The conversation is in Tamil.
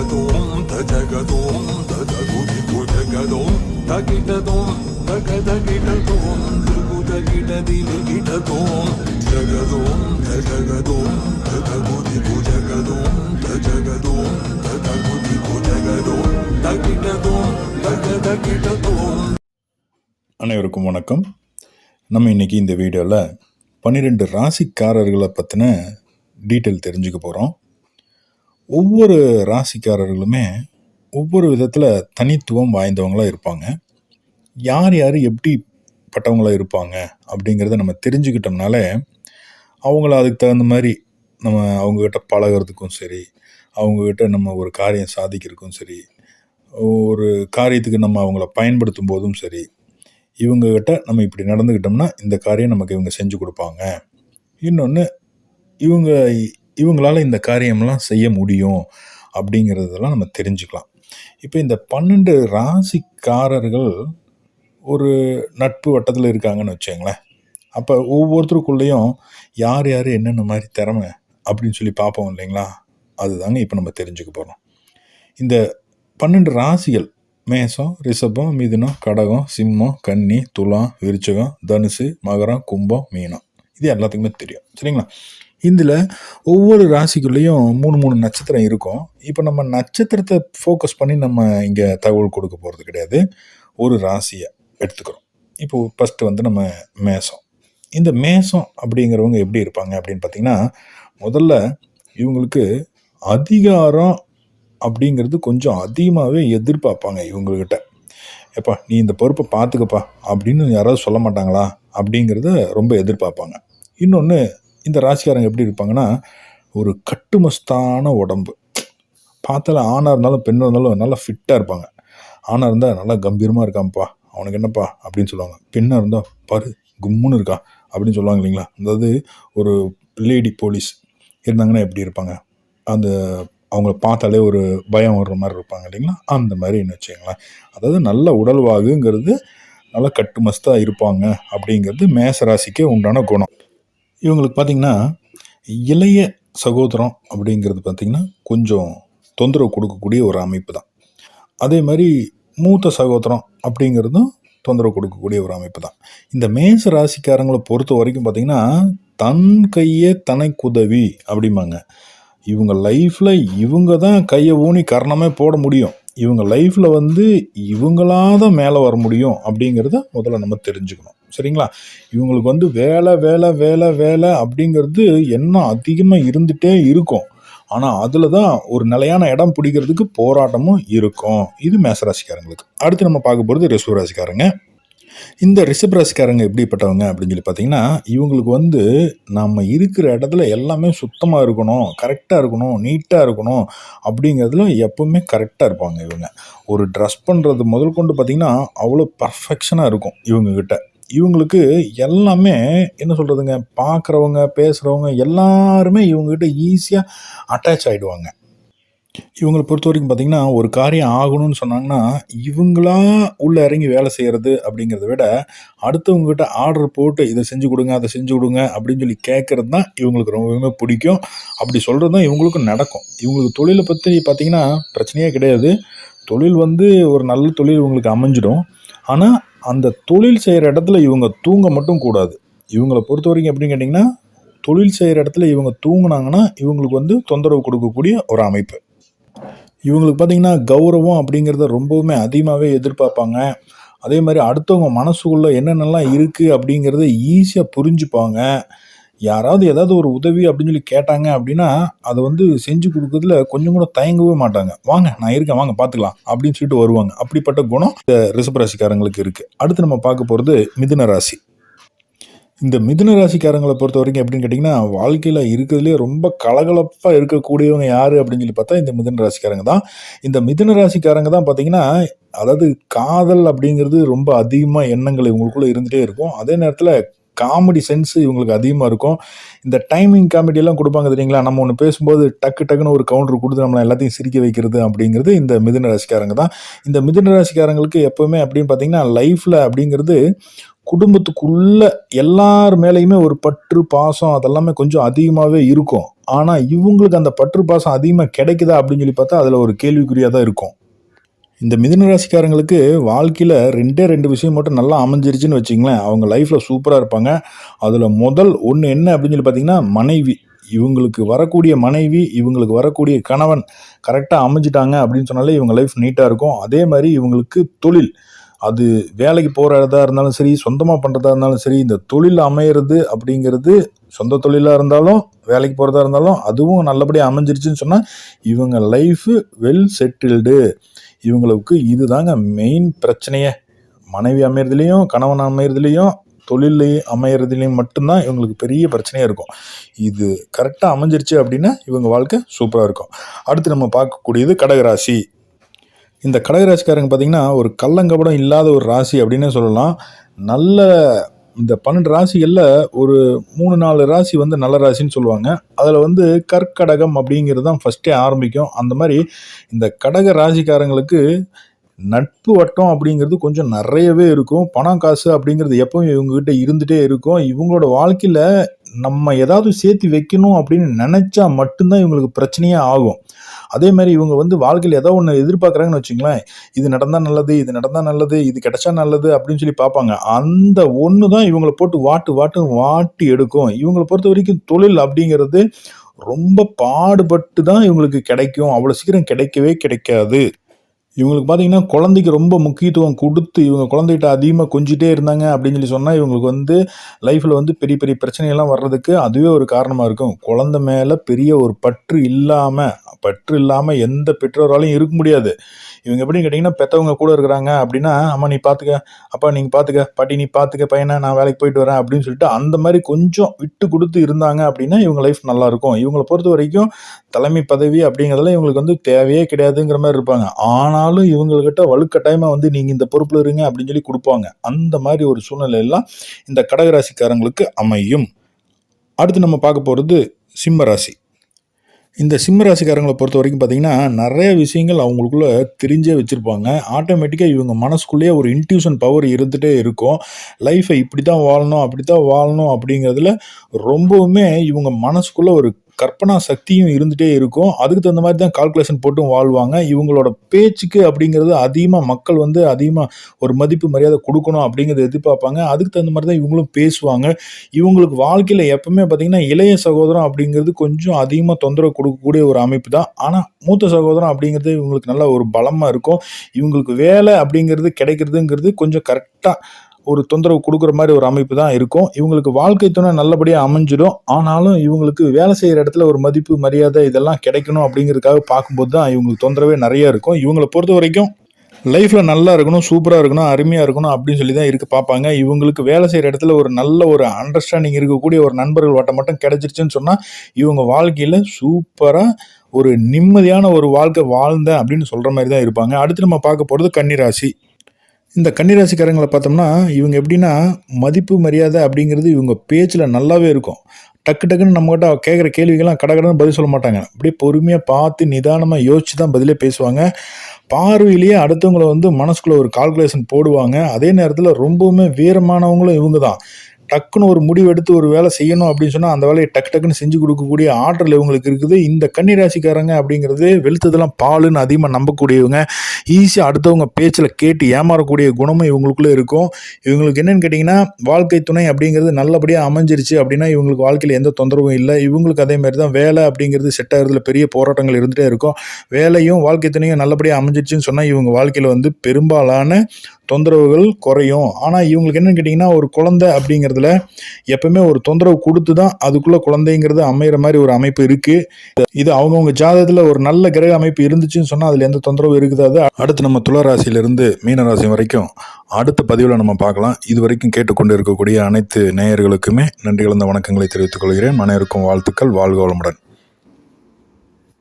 தஜகதோம் தஜகதோம் ததகுதி குஜகதோம் தகிடதோம் தகதகிடதோம் திருகுதகிடதிலிகிடதோம் ஜகதோம் தஜகதோம் ததகுதி குஜகதோம் தஜகதோம் ததகுதி குஜகதோம் தகிடதோம் தகதகிடதோம். அனைவருக்கும் வணக்கம். நம்ம இன்னைக்கு இந்த வீடியோவில் 12 ராசிக்காரர்களை பற்றின டீட்டெயில் தெரிஞ்சுக்க போகிறோம். ஒவ்வொரு ராசிக்காரர்களுமே ஒவ்வொரு விதத்தில் தனித்துவம் வாய்ந்தவங்களாக இருப்பாங்க. யார் யார் எப்படிப்பட்டவங்களாக இருப்பாங்க அப்படிங்கிறத நம்ம தெரிஞ்சுக்கிட்டோம்னாலே அவங்கள அதுக்கு தகுந்த மாதிரி நம்ம அவங்கக்கிட்ட பழகிறதுக்கும் சரி, அவங்கக்கிட்ட நம்ம ஒரு காரியம் சாதிக்கிறதுக்கும் சரி, ஒரு காரியத்துக்கு நம்ம அவங்கள பயன்படுத்தும் போதும் சரி, இவங்ககிட்ட நம்ம இப்படி நடந்துக்கிட்டோம்னா இந்த காரியம் நமக்கு இவங்க செஞ்சு கொடுப்பாங்க, இன்னொன்று இவங்களால இந்த காரியம்லாம் செய்ய முடியும் அப்படிங்கிறதெல்லாம் நம்ம தெரிஞ்சுக்கலாம். இப்போ இந்த 12 ராசிக்காரர்கள் ஒரு நட்பு வட்டத்தில் இருக்காங்கன்னு வச்சுங்களேன். அப்போ ஒவ்வொருத்தருக்குள்ளேயும் யார் யார் என்னென்ன மாதிரி திறமை அப்படின்னு சொல்லி பார்ப்போம் இல்லைங்களா? அதுதாங்க இப்போ நம்ம தெரிஞ்சுக்க போகிறோம். இந்த 12 ராசிகள் மேஷம், ரிஷபம், மிதுனம், கடகம், சிம்மம், கன்னி, துலாம், விருச்சகம், தனுசு, மகரம், கும்பம், மீனம். இது எல்லாத்துக்குமே தெரியும் சரிங்களா? இதில் ஒவ்வொரு ராசிக்குள்ளேயும் 3 நட்சத்திரம் இருக்கும். இப்போ நம்ம நட்சத்திரத்தை ஃபோக்கஸ் பண்ணி நம்ம இங்கே தகவல் கொடுக்க போகிறது கிடையாது. ஒரு ராசியை எடுத்துக்கிறோம். இப்போ ஃபஸ்ட்டு வந்து நம்ம மேஷம். இந்த மேஷம் அப்படிங்கிறவங்க எப்படி இருப்பாங்க அப்படின்னு பார்த்தீங்கன்னா, முதல்ல இவங்களுக்கு அதிகாரம் அப்படிங்கிறது கொஞ்சம் அதிகமாகவே எதிர்பார்ப்பாங்க. இவங்கக்கிட்ட எப்பா நீ இந்த பொறுப்பை பார்த்துக்கப்பா அப்படின்னு யாராவது சொல்ல மாட்டாங்களா அப்படிங்கிறத ரொம்ப எதிர்பார்ப்பாங்க. இன்னொன்று, இந்த ராசிக்காரங்க எப்படி இருப்பாங்கன்னா, ஒரு கட்டுமஸ்தான உடம்பு. பார்த்தால ஆணாக இருந்தாலும் பெண்ணாக இருந்தாலும் நல்லா ஃபிட்டாக இருப்பாங்க. ஆணாக இருந்தால் நல்லா கம்பீரமாக இருக்கான்ப்பா, அவனுக்கு என்னப்பா அப்படின்னு சொல்லுவாங்க. பெண்ணாக இருந்தால் பாரு கும்முன்னு இருக்கா அப்படின்னு சொல்லுவாங்க இல்லைங்களா? அதாவது ஒரு லேடி போலீஸ் இருந்தாங்கன்னா எப்படி இருப்பாங்க, அந்த அவங்கள பார்த்தாலே ஒரு பயம் வர்ற மாதிரி இருப்பாங்க இல்லைங்களா? அந்த மாதிரின்னு வச்சுங்களேன். அதாவது நல்ல உடல்வாகுங்கிறது நல்லா கட்டுமஸ்தாக இருப்பாங்க அப்படிங்கிறது மேஷ ராசிக்கே உண்டான குணம். இவங்களுக்கு பார்த்திங்கன்னா இளைய சகோதரம் அப்படிங்கிறது பார்த்திங்கன்னா கொஞ்சம் தொந்தரவு கொடுக்கக்கூடிய ஒரு அமைப்பு தான். அதே மாதிரி மூத்த சகோதரம் அப்படிங்கிறதும் தொந்தரவு கொடுக்கக்கூடிய ஒரு அமைப்பு தான். இந்த மேஷ ராசிக்காரங்களை பொறுத்த வரைக்கும் பார்த்திங்கன்னா தன் கையே தனக்குதவி அப்படிம்பாங்க. இவங்க லைஃப்பில் இவங்க தான் கையை ஊனி கரணமே போட முடியும். இவங்க லைஃப்பில் வந்து இவங்களாதான் மேலே வர முடியும் அப்படிங்கிறத முதல்ல நம்ம தெரிஞ்சுக்கணும் சரிங்களா? இவங்களுக்கு வந்து வேலை வேலை வேலை வேலை அப்படிங்கிறது என்ன அதிகமாக இருந்துகிட்டே இருக்கும். ஆனால் அதில் தான் ஒரு நிலையான இடம் பிடிக்கிறதுக்கு போராட்டமும் இருக்கும். இது மேஷராசிக்காரங்களுக்கு. அடுத்து நம்ம பார்க்க போகிறது ரிஷப ராசிக்காரங்க. இந்த ரிஷப ராசிக்காரங்க எப்படிப்பட்டவங்க அப்படின்னு சொல்லி பார்த்தீங்கன்னா, இவங்களுக்கு வந்து நம்ம இருக்கிற இடத்துல எல்லாமே சுத்தமாக இருக்கணும், கரெக்டாக இருக்கணும், நீட்டாக இருக்கணும் அப்படிங்கிறதுல எப்பவுமே கரெக்டாக இருப்பாங்க. இவங்க ஒரு ட்ரெஸ் பண்ணுறது முதல் கொண்டு பார்த்திங்கன்னா அவ்வளோ பர்ஃபெக்ஷனாக இருக்கும் இவங்கக்கிட்ட. இவங்களுக்கு எல்லாமே என்ன சொல்கிறதுங்க, பார்க்குறவங்க பேசுகிறவங்க எல்லாருமே இவங்ககிட்ட ஈஸியாக அட்டாச் ஆகிடுவாங்க. இவங்களை பொறுத்த வரைக்கும் பார்த்திங்கன்னா ஒரு காரியம் ஆகணும்னு சொன்னாங்கன்னா இவங்களா உள்ளே இறங்கி வேலை செய்கிறது அப்படிங்கிறத விட அடுத்தவங்ககிட்ட ஆர்டர் போட்டு இதை செஞ்சு கொடுங்க அதை செஞ்சு கொடுங்க அப்படின்னு சொல்லி கேட்குறது தான் இவங்களுக்கு ரொம்பவுமே பிடிக்கும். அப்படி சொல்கிறது தான் இவங்களுக்கும் நடக்கும். இவங்களுக்கு தொழிலை பற்றி பார்த்திங்கன்னா பிரச்சனையே கிடையாது. தொழில் வந்து ஒரு நல்ல தொழில் இவங்களுக்கு அமைஞ்சிடும். ஆனால் அந்த தொழில் செய்கிற இடத்துல இவங்க தூங்க மட்டும் கூடாது. இவங்களை பொறுத்த வரைக்கும் எப்படின்னு கேட்டிங்கன்னா, தொழில் செய்கிற இடத்துல இவங்க தூங்குனாங்கன்னா இவங்களுக்கு வந்து தொந்தரவு கொடுக்கக்கூடிய ஒரு அமைப்பு. இவங்களுக்கு பார்த்திங்கன்னா கௌரவம் அப்படிங்கிறத ரொம்பவுமே அதிகமாகவே எதிர்பார்ப்பாங்க. அதே மாதிரி அடுத்தவங்க மனசுக்குள்ளே என்னென்னலாம் இருக்குது அப்படிங்கிறத ஈஸியாக புரிஞ்சுப்பாங்க. யாராவது ஏதாவது ஒரு உதவி அப்படின்னு சொல்லி கேட்டாங்க அப்படின்னா அதை வந்து செஞ்சு கொடுக்கறதுல கொஞ்சம் கூட தயங்கவே மாட்டாங்க. வாங்க நான் இருக்கேன், வாங்க பார்த்துக்கலாம் அப்படின்னு சொல்லிட்டு வருவாங்க. அப்படிப்பட்ட குணம் இந்த ரிஷப ராசிக்காரங்களுக்கு இருக்குது. அடுத்து நம்ம பார்க்க போகிறது மிதுன ராசி. இந்த மிதுன ராசிக்காரங்களை பொறுத்த வரைக்கும் எப்படின்னு கேட்டிங்கன்னா, வாழ்க்கையில் இருக்கிறதுலே ரொம்ப கலகலப்பாக இருக்கக்கூடியவங்க யார் அப்படின்னு சொல்லி பார்த்தா இந்த மிதுன ராசிக்காரங்க தான். இந்த மிதுன ராசிக்காரங்க தான் பார்த்திங்கன்னா, அதாவது காதல் அப்படிங்கிறது ரொம்ப அதிகமாக எண்ணங்கள் இவங்களுக்குள்ளே இருந்துகிட்டே இருக்கும். அதே நேரத்தில் காமெடி சென்ஸ் இவங்களுக்கு அதிகமாக இருக்கும். இந்த டைமிங் காமெடியெல்லாம் கொடுப்பாங்க தெரியுங்களா, நம்ம ஒன்று பேசும்போது டக்குன்னு ஒரு கவுண்டர் கொடுத்து நம்மளை எல்லாத்தையும் சிரிக்க வைக்கிறது அப்படிங்கிறது இந்த மிதுன ராசிக்காரங்க தான். இந்த மிதுன ராசிக்காரங்களுக்கு எப்போவுமே அப்படின்னு பார்த்தீங்கன்னா லைஃப்பில் அப்படிங்கிறது குடும்பத்துக்குள்ள எல்லார் மேலேயுமே ஒரு பற்று பாசம் அதெல்லாமே கொஞ்சம் அதிகமாகவே இருக்கும். ஆனால் இவங்களுக்கு அந்த பற்று பாசம் அதிகமாக கிடைக்குதா அப்படின்னு சொல்லி பார்த்தா அதில் ஒரு கேள்விக்குறியாக தான் இருக்கும். இந்த மிதுன ராசிக்காரங்களுக்கு வாழ்க்கையில் 2 விஷயம் மட்டும் நல்லா அமைஞ்சிருச்சுன்னு வச்சிங்களேன், அவங்க லைஃப்பில் சூப்பராக இருப்பாங்க. அதில் முதல் ஒன்று என்ன அப்படின்னு சொல்லி பார்த்தீங்கன்னா மனைவி. இவங்களுக்கு வரக்கூடிய மனைவி, இவங்களுக்கு வரக்கூடிய கணவன் கரெக்டாக அமைஞ்சிட்டாங்க அப்படின்னு சொன்னாலே இவங்க லைஃப் நீட்டாக இருக்கும். அதே மாதிரி இவங்களுக்கு தொழில், அது வேலைக்கு போகிறதா இருந்தாலும் சரி, சொந்தமாக பண்ணுறதா இருந்தாலும் சரி, இந்த தொழில் அமையிறது அப்படிங்கிறது சொந்த தொழிலாக இருந்தாலும் வேலைக்கு போகிறதா இருந்தாலும் அதுவும் நல்லபடியாக அமைஞ்சிருச்சுன்னு சொன்னால் இவங்க லைஃபு வெல் செட்டில்டு. இவங்களுக்கு இதுதாங்க மெயின் பிரச்சனையே. மனைவி அமையறதுலேயும் கணவன் அமையறதுலேயும் தொழில் அமையறதுலேயும் மட்டும்தான் இவங்களுக்கு பெரிய பிரச்சனையாக இருக்கும். இது கரெக்டாக அமைஞ்சிருச்சு அப்படின்னா இவங்க வாழ்க்கை சூப்பராக இருக்கும். அடுத்து நம்ம பார்க்கக்கூடியது கடகராசி. இந்த கடகராசிக்காரங்க பார்த்திங்கன்னா ஒரு கள்ளங்கபடம் இல்லாத ஒரு ராசி அப்படின்னே சொல்லலாம். நல்ல இந்த 12 ராசிகளில் ஒரு 3-4 ராசி வந்து நல்ல ராசின்னு சொல்லுவாங்க. அதில் வந்து கர்க்கடகம் அப்படிங்கிறது தான் ஃபஸ்ட்டே ஆரம்பிக்கும். அந்த மாதிரி இந்த கடக ராசிக்காரங்களுக்கு நட்பு வட்டம் அப்படிங்கிறது கொஞ்சம் நிறையவே இருக்கும். பணம் காசு அப்படிங்கிறது எப்பவும் இவங்ககிட்ட இருந்துகிட்டே இருக்கும். இவங்களோட வாழ்க்கையில் நம்ம ஏதாவது சேர்த்து வைக்கணும் அப்படின்னு நினச்சா மட்டும்தான் இவங்களுக்கு பிரச்சனையே ஆகும். அதே மாதிரி இவங்க வந்து வாழ்க்கையில் ஏதோ ஒன்று எதிர்பார்க்குறாங்கன்னு வச்சுங்களேன், இது நடந்தால் நல்லது, இது நடந்தால் நல்லது, இது கிடைச்சா நல்லது அப்படின்னு சொல்லி பார்ப்பாங்க. அந்த ஒன்று தான் இவங்களை போட்டு வாட்டி எடுக்கும். இவங்களை பொறுத்த வரைக்கும் தொழில் அப்படிங்கிறது ரொம்ப பாடுபட்டு தான் இவங்களுக்கு கிடைக்கும். அவ்வளோ சீக்கிரம் கிடைக்கவே கிடைக்காது. இவங்களுக்கு பார்த்தீங்கன்னா குழந்தைக்கு ரொம்ப முக்கியத்துவம் கொடுத்து இவங்க குழந்தைகிட்ட அதிகமாக கொஞ்சிட்டே இருந்தாங்க அப்படின்னு சொல்லி சொன்னால் இவங்களுக்கு வந்து லைஃப்பில் வந்து பெரிய பெரிய பிரச்சனையெல்லாம் வர்றதுக்கு அதுவே ஒரு காரணமாக இருக்கும். குழந்தை மேலே பெரிய ஒரு பற்று இல்லாமல் எந்த பெற்றோராலையும் இருக்க முடியாது. இவங்க எப்படின்னு கேட்டிங்கன்னா, பெற்றவங்க கூட இருக்கிறாங்க அப்படின்னா, அம்மா நீ பார்த்துக்க, அப்பா நீங்கள் பார்த்துக்க, பாட்டி நீ பார்த்துக்க பையனை, நான் வேலைக்கு போயிட்டு வரேன் அப்படின்னு சொல்லிட்டு அந்த மாதிரி கொஞ்சம் விட்டு கொடுத்து இருந்தாங்க அப்படின்னா இவங்க லைஃப் நல்லாயிருக்கும். இவங்களை பொறுத்த வரைக்கும் தலைமை பதவி அப்படிங்கிறதெல்லாம் இவங்களுக்கு வந்து தேவையே கிடையாதுங்கிற மாதிரி இருப்பாங்க. ஆனாலும் இவங்கக்கிட்ட வலுக்கட்டாயமாக வந்து நீங்கள் இந்த பொறுப்பில் இருங்க அப்படின்னு சொல்லி கொடுப்பாங்க. அந்த மாதிரி ஒரு சூழ்நிலையெல்லாம் இந்த கடகராசிக்காரங்களுக்கு அமையும். அடுத்து நம்ம பார்க்க போகிறது சிம்ம ராசி. இந்த சிம்ம ராசிக்காரங்களை பொறுத்த வரைக்கும் பார்த்தீங்கன்னா நிறைய விஷயங்கள் அவங்களுக்குள்ள தெரிஞ்சே வச்சுருப்பாங்க. ஆட்டோமேட்டிக்காக இவங்க மனசுக்குள்ளேயே ஒரு இன்ட்யூஷன் பவர் இருந்துகிட்டே இருக்கும். லைஃப்பை இப்படி தான் வாழணும் அப்படி தான் வாழணும் அப்படிங்கிறதுல ரொம்பவுமே இவங்க மனசுக்குள்ளே ஒரு கற்பனா சக்தியும் இருந்துகிட்டே இருக்கும். அதுக்கு தகுந்த மாதிரி தான் கால்குலேஷன் போட்டும் வாழ்வாங்க. இவங்களோட பேச்சுக்கு அப்படிங்கிறது அதிகமாக மக்கள் வந்து அதிகமாக ஒரு மதிப்பு மரியாதை கொடுக்கணும் அப்படிங்கிறத எதிர்பார்ப்பாங்க. அதுக்கு தகுந்த மாதிரி தான் இவங்களும் பேசுவாங்க. இவங்களுக்கு வாழ்க்கையில் எப்பவுமே பார்த்திங்கன்னா இளைய சகோதரம் அப்படிங்கிறது கொஞ்சம் அதிகமாக தொந்தரவு கொடுக்கக்கூடிய ஒரு அமைப்பு தான். ஆனால் மூத்த சகோதரம் அப்படிங்கிறது இவங்களுக்கு நல்ல ஒரு பலமாக இருக்கும். இவங்களுக்கு வேலை அப்படிங்கிறது கிடைக்கிறதுங்கிறது கொஞ்சம் கரெக்டாக ஒரு தொந்தரவு கொடுக்குற மாதிரி ஒரு அமைப்பு தான் இருக்கும். இவங்களுக்கு வாழ்க்கை துணை நல்லபடியாக அமைஞ்சிடும். ஆனாலும் இவங்களுக்கு வேலை செய்கிற இடத்துல ஒரு மதிப்பு மரியாதை இதெல்லாம் கிடைக்கணும் அப்படிங்கிறதுக்காக பார்க்கும்போது தான் இவங்களுக்கு தொந்தரவே நிறையா இருக்கும். இவங்களை பொறுத்த வரைக்கும் லைஃப்பில் நல்லா இருக்கணும், சூப்பராக இருக்கணும், அருமையாக இருக்கணும் அப்படின்னு சொல்லி தான் பார்ப்பாங்க. இவங்களுக்கு வேலை செய்கிற இடத்துல ஒரு நல்ல ஒரு அண்டர்ஸ்டாண்டிங் இருக்கக்கூடிய ஒரு நண்பர்கள் வட்டம் மட்டும் கிடைச்சிருச்சுன்னு சொன்னால் இவங்க வாழ்க்கையில் சூப்பராக ஒரு நிம்மதியான ஒரு வாழ்க்கை வாழ்ந்தேன் அப்படின்னு சொல்கிற மாதிரி தான் இருப்பாங்க. அடுத்து நம்ம பார்க்க போகிறது கன்னிராசி. இந்த கன்னிராசிக்காரங்களை பார்த்தோம்னா இவங்க எப்படின்னா மதிப்பு மரியாதை அப்படிங்கிறது இவங்க பேச்சில் நல்லாவே இருக்கும். டக்குன்னு நம்மகிட்ட கேட்குற கேள்விகள்லாம் கடகடன்னு பதில் சொல்ல மாட்டாங்க. அப்படியே பொறுமையாக பார்த்து நிதானமாக யோசிச்சு தான் பதிலே பேசுவாங்க. பார்வையிலேயே அடுத்தவங்களை வந்து மனசுக்குள்ளே ஒரு கால்குலேஷன் போடுவாங்க. அதே நேரத்தில் ரொம்பவுமே வீரமானவங்களும் இவங்க தான். டக்குன்னு ஒரு முடிவு எடுத்து ஒரு வேலை செய்யணும் அப்படின்னு சொன்னால் அந்த வேலையை டக்குன்னு செஞ்சு கொடுக்கக்கூடிய ஆற்றல் இவங்களுக்கு இருக்குது. இந்த கன்னிராசிக்காரங்க அப்படிங்கிறது வெளுத்ததெல்லாம் பாலுன்னு அதிகமாக நம்பக்கூடியவங்க. ஈஸியாக அடுத்தவங்க பேச்சில் கேட்டு ஏமாறக்கூடிய குணமும் இவங்களுக்குள்ளே இருக்கும். இவங்களுக்கு என்னென்னு கேட்டிங்கன்னா வாழ்க்கை துணை அப்படிங்கிறது நல்லபடியாக அமைஞ்சிருச்சு அப்படின்னா இவங்களுக்கு வாழ்க்கையில் எந்த தொந்தரவும் இல்லை. இவங்களுக்கு அதேமாதிரி தான் வேலை அப்படிங்கிறது செட் ஆகிறதுல பெரிய போராட்டங்கள் இருந்துகிட்டே இருக்கும். வேலையும் வாழ்க்கை துணையும் நல்லபடியாக அமைஞ்சிருச்சுன்னு சொன்னால் இவங்க வாழ்க்கையில் வந்து பெரும்பாலான தொந்தரவுகள் குறையும். ஆனால் இவங்களுக்கு என்னன்னு கேட்டிங்கன்னா ஒரு குழந்தை அப்படிங்கிறதுல எப்பவுமே ஒரு தொந்தரவு கொடுத்து தான் அதுக்குள்ளே குழந்தைங்கிறது அமைகிற மாதிரி ஒரு அமைப்பு இருக்குது. இது அவங்கவுங்க ஜாதகத்தில் ஒரு நல்ல கிரக அமைப்பு இருந்துச்சுன்னு சொன்னால் அதில் எந்த தொந்தரவும் இருக்குது. அடுத்து நம்ம துளாராசியிலிருந்து மீனராசி வரைக்கும் அடுத்த பதிவில் நம்ம பார்க்கலாம். இது வரைக்கும் கேட்டுக்கொண்டு இருக்கக்கூடிய அனைத்து நேயர்களுக்குமே நன்றி கலந்த வணக்கங்களை தெரிவித்துக் கொள்கிறேன். அனைவருக்கும் வாழ்த்துக்கள். வாழ்க வளமுடன்.